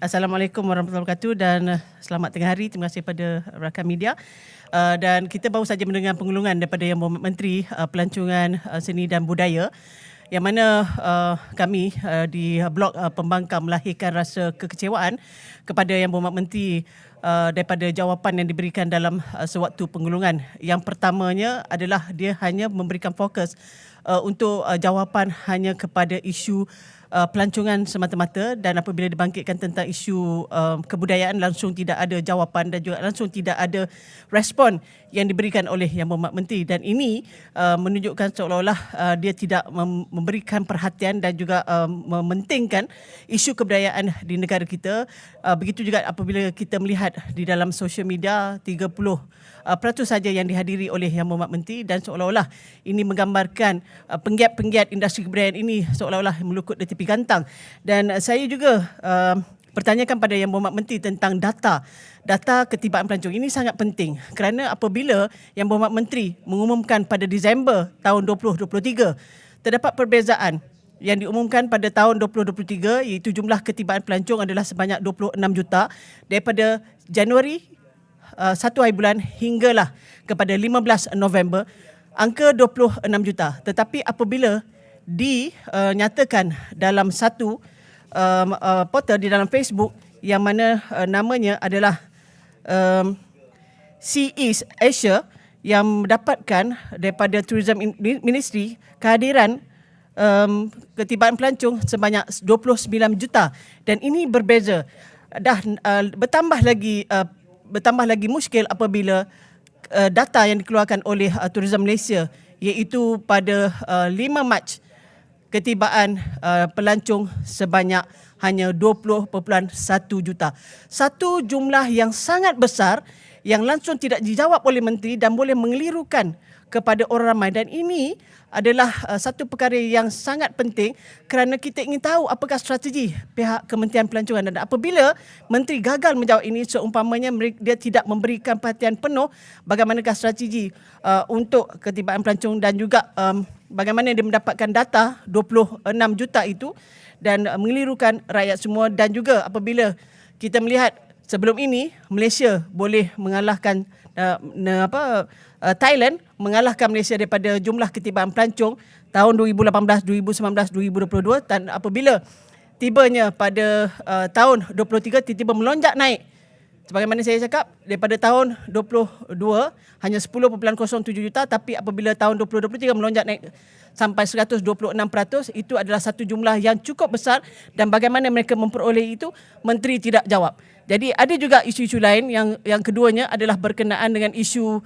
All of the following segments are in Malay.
Assalamualaikum warahmatullahi wabarakatuh dan selamat tengah hari. Terima kasih pada rakan media. Dan kita baru saja mendengar pengulungan daripada Yang Berhormat Menteri Pelancongan Seni dan Budaya, yang mana kami di Blok Pembangkang melahirkan rasa kekecewaan kepada Yang Berhormat Menteri daripada jawapan yang diberikan dalam sewaktu pengulungan. Yang pertamanya adalah dia hanya memberikan fokus untuk jawapan hanya kepada isu pelancongan semata-mata, dan apabila dibangkitkan tentang isu kebudayaan langsung tidak ada jawapan dan juga langsung tidak ada respon yang diberikan oleh Yang Berhormat Menteri, dan ini menunjukkan seolah-olah dia tidak memberikan perhatian dan juga mementingkan isu kebudayaan di negara kita. Begitu juga apabila kita melihat di dalam sosial media 30% saja yang dihadiri oleh Yang Berhormat Menteri, dan seolah-olah ini menggambarkan penggiat-penggiat industri kebudayaan ini seolah-olah melukut di tepi gantang. Dan saya juga pertanyakan pada Yang Berhormat Menteri tentang data ketibaan pelancong. Ini sangat penting kerana apabila Yang Berhormat Menteri mengumumkan pada Disember tahun 2023, terdapat perbezaan yang diumumkan pada tahun 2023, iaitu jumlah ketibaan pelancong adalah sebanyak 26 juta daripada Januari 1 hari bulan hinggalah kepada 15 November angka 26 juta. Tetapi apabila dinyatakan dalam satu portal di dalam Facebook yang mana namanya adalah Sea East Asia, yang mendapatkan daripada Tourism Ministry kehadiran ketibaan pelancong sebanyak 29 juta, dan ini berbeza. Dah bertambah lagi muskil apabila data yang dikeluarkan oleh Tourism Malaysia, iaitu pada 5 Mac ketibaan pelancong sebanyak hanya 20.1 juta. Satu jumlah yang sangat besar yang langsung tidak dijawab oleh menteri dan boleh mengelirukan kepada orang ramai, dan ini adalah satu perkara yang sangat penting kerana kita ingin tahu apakah strategi pihak Kementerian Pelancongan, dan apabila menteri gagal menjawab ini, seumpamanya dia tidak memberikan perhatian penuh bagaimanakah strategi untuk ketibaan pelancong dan juga bagaimana dia mendapatkan data 26 juta itu dan mengelirukan rakyat semua. Dan juga apabila kita melihat sebelum ini Malaysia boleh mengalahkan Thailand mengalahkan Malaysia daripada jumlah ketibaan pelancong tahun 2018, 2019, 2022, dan apabila tibanya pada tahun 23 tiba-tiba melonjak naik. Sebagaimana saya cakap, daripada tahun 22 hanya 10.07 juta, tapi apabila tahun 2023 melonjak naik sampai 126%, itu adalah satu jumlah yang cukup besar, dan bagaimana mereka memperoleh itu, menteri tidak jawab. Jadi ada juga isu-isu lain yang keduanya adalah berkenaan dengan isu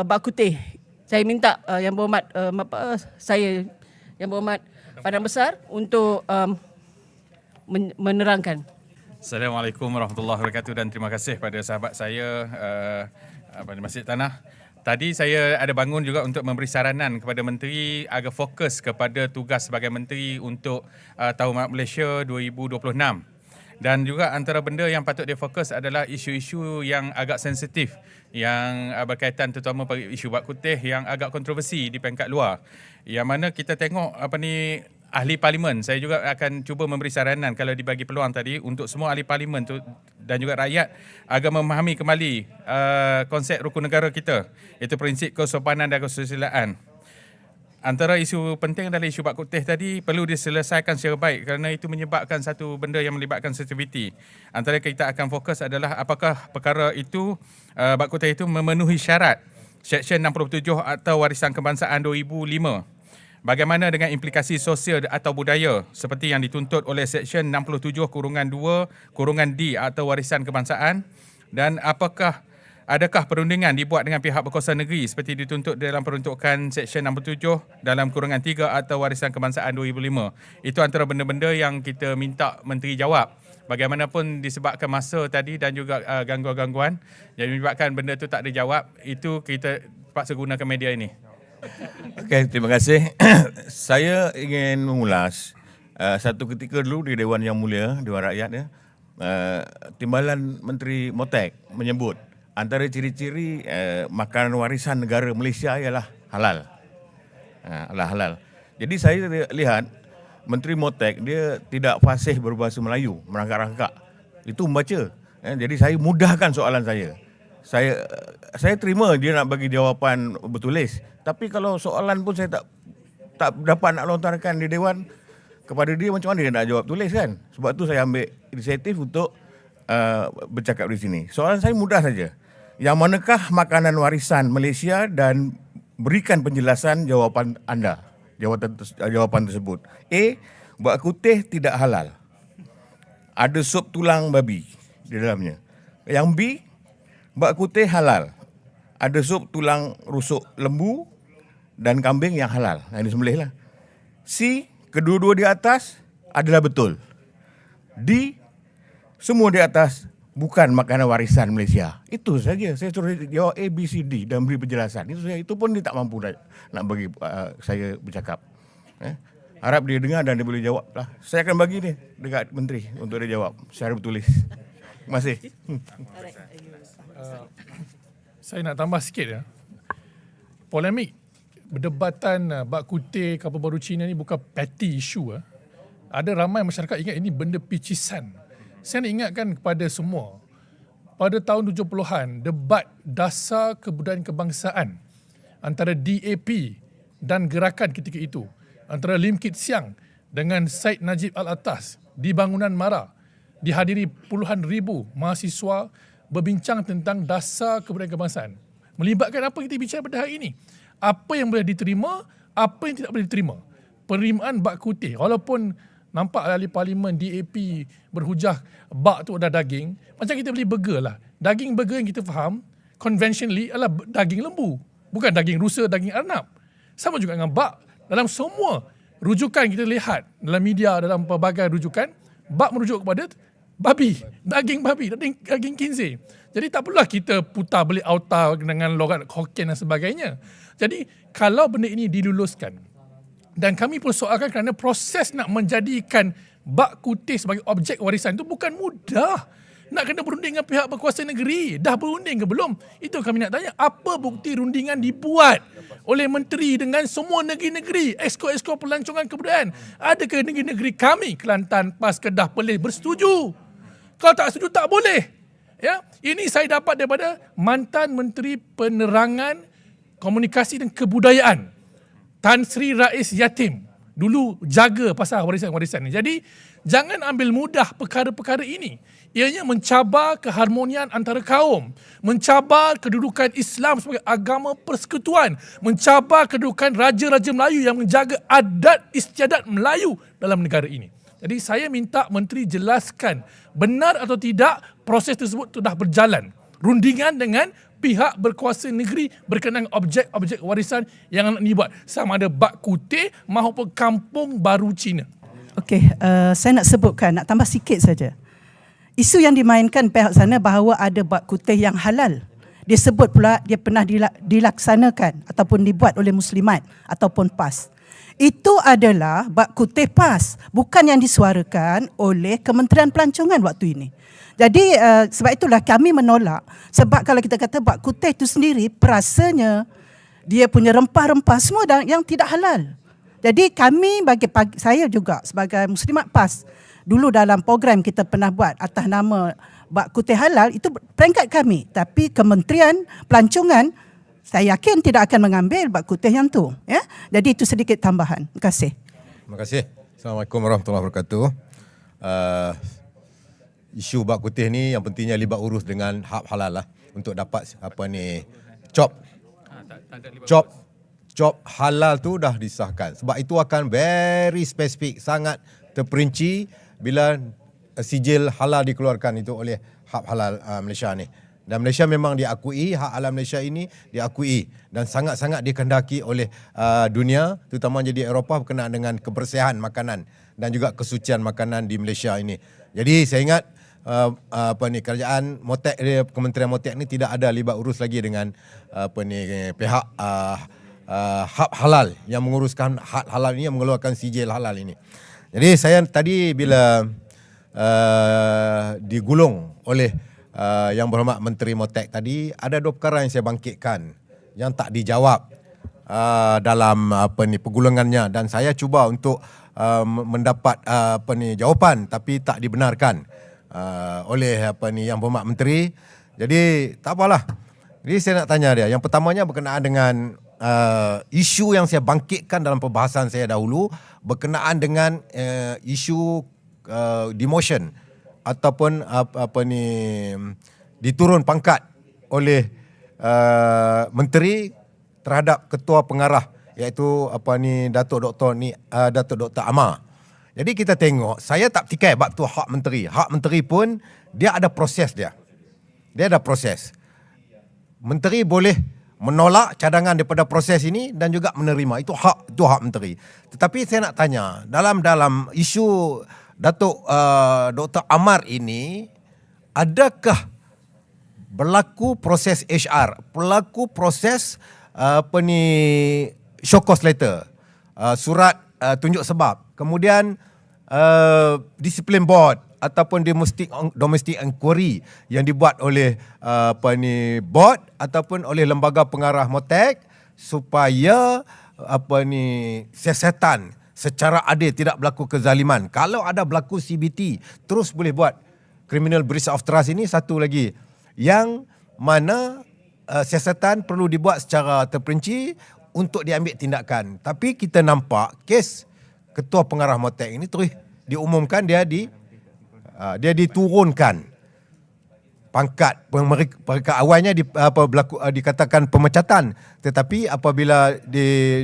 bak kuteh. Saya minta Yang Berhormat Yang Berhormat Perdana Besar untuk menerangkan. Assalamualaikum warahmatullahi wabarakatuh, dan terima kasih pada sahabat saya Masjid Tanah. Tadi saya ada bangun juga untuk memberi saranan kepada menteri agar fokus kepada tugas sebagai menteri untuk Tahun Mahat Malaysia 2026. Dan juga antara benda yang patut dia fokus adalah isu-isu yang agak sensitif, yang berkaitan terutama isu bak kuteh yang agak kontroversi di peringkat luar. Yang mana kita tengok ahli parlimen, saya juga akan cuba memberi saranan kalau dibagi peluang tadi untuk semua ahli parlimen tu dan juga rakyat agar memahami kembali konsep rukun negara kita, iaitu prinsip kesopanan dan kesusilaan. Antara isu penting adalah isu bak kuteh tadi perlu diselesaikan secara baik kerana itu menyebabkan satu benda yang melibatkan sensitiviti. Antara kita akan fokus adalah apakah perkara itu, bak kuteh itu memenuhi syarat Seksyen 67 atau Warisan Kebangsaan 2005. Bagaimana dengan implikasi sosial atau budaya seperti yang dituntut oleh Seksyen 67(2)(d) atau Warisan Kebangsaan, dan adakah perundingan dibuat dengan pihak berkuasa negeri seperti dituntut dalam peruntukan Seksyen 67(3) atau Warisan Kebangsaan 2005. Itu antara benda-benda yang kita minta menteri jawab. Bagaimanapun disebabkan masa tadi dan juga gangguan-gangguan yang menyebabkan benda itu tak dijawab, itu kita terpaksa gunakan media ini. Okey, terima kasih. Saya ingin mengulas satu ketika dulu di Dewan Yang Mulia, Dewan Rakyat ya, Timbalan Menteri Motek menyebut antara ciri-ciri makanan warisan negara Malaysia ialah halal. Halal. Jadi saya lihat Menteri Motek dia tidak fasih berbahasa Melayu, merangkak-rangkak. Itu membaca. Jadi saya mudahkan soalan saya. Saya terima dia nak bagi jawapan bertulis. Tapi kalau soalan pun saya tak dapat nak lontarkan di Dewan kepada dia, macam mana dia nak jawab tulis kan? Sebab tu saya ambil inisiatif untuk bercakap di sini. Soalan saya mudah saja. Yang manakah makanan warisan Malaysia dan berikan penjelasan jawapan anda. Jawapan tersebut. A. Bak kutih tidak halal. Ada sup tulang babi di dalamnya. Yang B. Bak kutih halal. Ada sup tulang rusuk lembu dan kambing yang halal. Yang disembelih lah. C. Kedua-dua di atas adalah betul. D. Semua di atas bukan makanan warisan Malaysia. Itu saja. Saya suruh jawab A, B, C, D dan beri penjelasan. Itu pun dia tak mampu nak bagi saya bercakap. Harap dia dengar dan dia boleh jawab lah. Saya akan bagi ni dekat Menteri untuk dia jawab secara bertulis. Terima kasih. Saya nak tambah sikit ya. Polemik berdebatan bak kutih kapal baru Cina ni bukan petty issue. Ada ramai masyarakat ingat ini benda picisan. Saya nak ingatkan kepada semua, pada tahun 70-an, debat dasar kebudayaan kebangsaan antara DAP dan gerakan ketika itu, antara Lim Kit Siang dengan Syed Najib Al-Atas di Bangunan Mara, dihadiri puluhan ribu mahasiswa berbincang tentang dasar kebudayaan kebangsaan. Melibatkan apa kita bicara pada hari ini. Apa yang boleh diterima, apa yang tidak boleh diterima. Penerimaan bak kutih, walaupun nampak ahli parlimen DAP berhujah bak tu ada daging, macam kita beli burger lah. Daging burger yang kita faham conventionally adalah daging lembu, bukan daging rusa, daging arnab. Sama juga dengan bak. Dalam semua rujukan kita lihat dalam media, dalam pelbagai rujukan, bak merujuk kepada babi, daging kinzih. Jadi tak perlulah kita putar balik auta dengan logat Hokkien dan sebagainya. Jadi kalau benda ini diluluskan, dan kami persoalkan kerana proses nak menjadikan bak kutih sebagai objek warisan itu bukan mudah. Nak kena berunding dengan pihak berkuasa negeri. Dah berunding ke belum? Itu kami nak tanya. Apa bukti rundingan dibuat oleh menteri dengan semua negeri-negeri, esko-esko pelancongan kebudayaan? Adakah negeri-negeri kami, Kelantan, PAS, Kedah, Perlis bersetuju? Kalau tak setuju, tak boleh. Ya, ini saya dapat daripada mantan Menteri Penerangan, Komunikasi dan Kebudayaan, Tan Sri Rais Yatim. Dulu jaga pasal warisan-warisan ni. Jadi, jangan ambil mudah perkara-perkara ini. Ianya mencabar keharmonian antara kaum, mencabar kedudukan Islam sebagai agama persekutuan, mencabar kedudukan raja-raja Melayu yang menjaga adat istiadat Melayu dalam negara ini. Jadi saya minta Menteri jelaskan benar atau tidak proses tersebut sudah berjalan. Rundingan dengan pihak berkuasa negeri berkenaan objek-objek warisan yang nak dibuat. Sama ada bak kutih maupun kampung baru Cina. Okey, saya nak sebutkan, nak tambah sikit saja. Isu yang dimainkan pihak sana bahawa ada bak kutih yang halal. Dia sebut pula dia pernah dilaksanakan ataupun dibuat oleh Muslimat ataupun PAS. Itu adalah bak kutih PAS, bukan yang disuarakan oleh Kementerian Pelancongan waktu ini. Jadi sebab itulah kami menolak. Sebab kalau kita kata bak kutih itu sendiri, perasanya dia punya rempah-rempah semua yang tidak halal. Jadi kami saya juga sebagai Muslimat PAS, dulu dalam program kita pernah buat atas nama bak kutih halal, itu peringkat kami. Tapi Kementerian Pelancongan, saya yakin tidak akan mengambil bak kutih yang tu. Ya? Jadi itu sedikit tambahan. Terima kasih. Terima kasih. Assalamualaikum warahmatullahi wabarakatuh. Isu bak kutih ni yang pentingnya libat urus dengan hak halal lah untuk dapat cop halal tu dah disahkan. Sebab itu akan very spesifik, sangat terperinci bila sijil halal dikeluarkan itu oleh hak halal Malaysia ni. Dan Malaysia memang diakui, hak halal Malaysia ini diakui dan sangat-sangat dikehendaki oleh dunia, terutama di Eropah berkenaan dengan kebersihan makanan dan juga kesucian makanan di Malaysia ini. Jadi saya ingat kerajaan Motek, Kementerian Motek ni tidak ada libat urus lagi dengan pihak hak halal yang menguruskan hak halal ini, yang mengeluarkan sijil halal ini. Jadi saya tadi bila digulung oleh Yang Berhormat Menteri Motek tadi, ada dua perkara yang saya bangkitkan yang tak dijawab dalam pergulungannya, dan saya cuba untuk mendapat jawapan tapi tak dibenarkan oleh Yang Berhormat Menteri. Jadi tak apalah. Jadi saya nak tanya dia. Yang pertamanya berkenaan dengan isu yang saya bangkitkan dalam perbahasan saya dahulu berkenaan dengan isu demotion ataupun diturun pangkat oleh menteri terhadap ketua pengarah iaitu Datuk Dr. Amar. Jadi kita tengok, saya tak petikai bab tu hak menteri. Hak menteri pun dia ada proses dia. Dia ada proses. Menteri boleh menolak cadangan daripada proses ini dan juga menerima. Itu hak menteri. Tetapi saya nak tanya, dalam isu Datuk Dr. Amar ini, adakah berlaku proses HR, berlaku proses show cause letter, surat tunjuk sebab, kemudian discipline board ataupun domestic inquiry yang dibuat oleh board ataupun oleh lembaga pengarah MOTEC supaya siasatan secara adil, tidak berlaku kezaliman. Kalau ada berlaku CBT, terus boleh buat criminal breach of trust. Ini satu lagi yang mana siasatan perlu dibuat secara terperinci untuk diambil tindakan. Tapi kita nampak kes ketua pengarah MOTEC ini terus diumumkan dia diturunkan pangkat. Mereka awalnya dikatakan pemecatan, tetapi apabila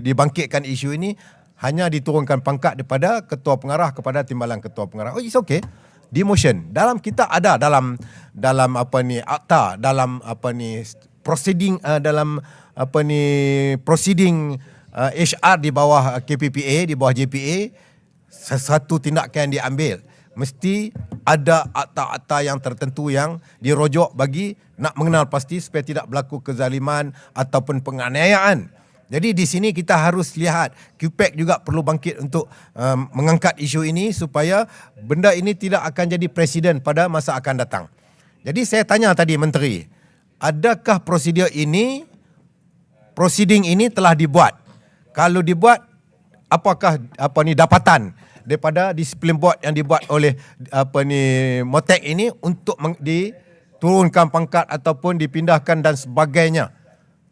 dibangkitkan isu ini hanya diturunkan pangkat daripada ketua pengarah kepada timbalan ketua pengarah. Oh, it's okay. Demotion. Dalam kita ada dalam akta, dalam proceeding proceeding HR di bawah KPPA, di bawah JPA, sesuatu tindakan yang diambil mesti ada akta-akta yang tertentu yang dirojok bagi nak mengenal pasti supaya tidak berlaku kezaliman ataupun penganiayaan. Jadi di sini kita harus lihat, QPEC juga perlu bangkit untuk mengangkat isu ini supaya benda ini tidak akan jadi presiden pada masa akan datang. Jadi saya tanya tadi Menteri, adakah prosiding ini telah dibuat? Kalau dibuat, apakah dapatan daripada disiplin board yang dibuat oleh MOTEC ini untuk diturunkan pangkat ataupun dipindahkan dan sebagainya?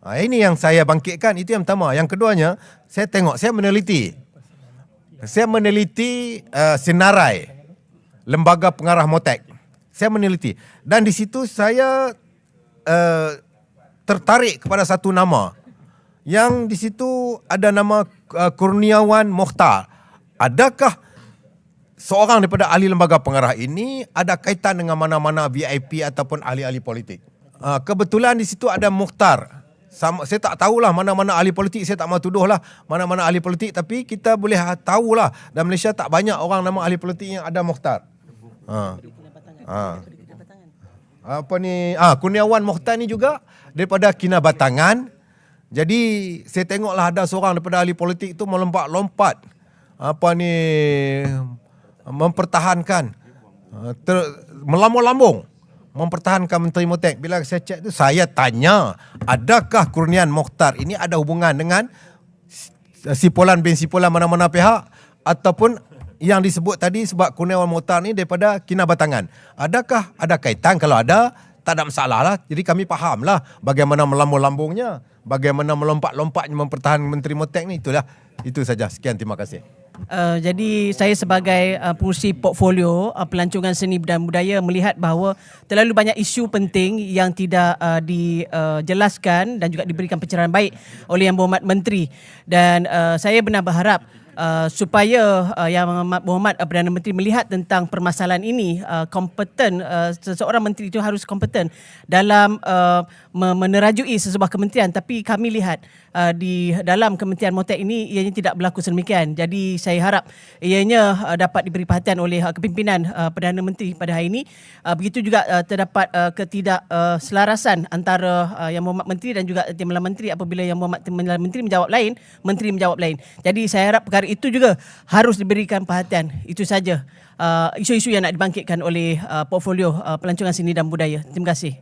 Ini yang saya bangkitkan, itu yang pertama. Yang keduanya, saya meneliti senarai lembaga pengarah MOTEC. Saya meneliti dan di situ saya tertarik kepada satu nama. Yang di situ ada nama Kurniawan Mokhtar. Adakah seorang daripada ahli lembaga pengarah ini ada kaitan dengan mana-mana VIP ataupun ahli-ahli politik? Kebetulan di situ ada Mokhtar. Saya tak tahulah mana-mana ahli politik, saya tak mahu tuduhlah mana-mana ahli politik, tapi kita boleh tahulah dalam Malaysia tak banyak orang nama ahli politik yang ada Mokhtar. Kurniawan Mokhtar ni juga daripada Kinabatangan. Jadi saya tengoklah ada seorang daripada ahli politik tu melompat-lompat mempertahankan melambung-lambung mempertahankan Menteri MOTEC. Bila saya cek tu, saya tanya, adakah Kurniawan Mokhtar ini ada hubungan dengan sipulan bin sipulan mana-mana pihak ataupun yang disebut tadi, sebab Kurniawan Mokhtar ni daripada Kinabatangan. Adakah ada kaitan? Kalau ada, tak ada masalah lah. Jadi kami fahamlah bagaimana melambung-lambungnya, bagaimana melompat-lompatnya mempertahankan Menteri MOTEC ni. Itu saja. Sekian, terima kasih. Jadi saya sebagai pengurusi portfolio pelancongan seni dan budaya melihat bahawa terlalu banyak isu penting yang tidak dijelaskan dan juga diberikan pencerahan baik oleh Yang Berhormat Menteri, dan saya benar berharap supaya Yang Berhormat Perdana Menteri melihat tentang permasalahan ini, kompeten, seseorang menteri itu harus kompeten dalam menerajui sesebuah kementerian. Tapi kami lihat di dalam Kementerian MOTEC ini ianya tidak berlaku sedemikian. Jadi saya harap ianya dapat diberi perhatian oleh kepimpinan Perdana Menteri pada hari ini. Begitu juga terdapat ketidakselarasan antara Yang Berhormat Menteri dan juga Timbalan Menteri apabila Yang Berhormat Timbalan Menteri menjawab lain, Menteri menjawab lain. Jadi saya harap perkara itu juga harus diberikan perhatian. Itu saja isu-isu yang nak dibangkitkan oleh portfolio pelancongan seni dan budaya. Terima kasih.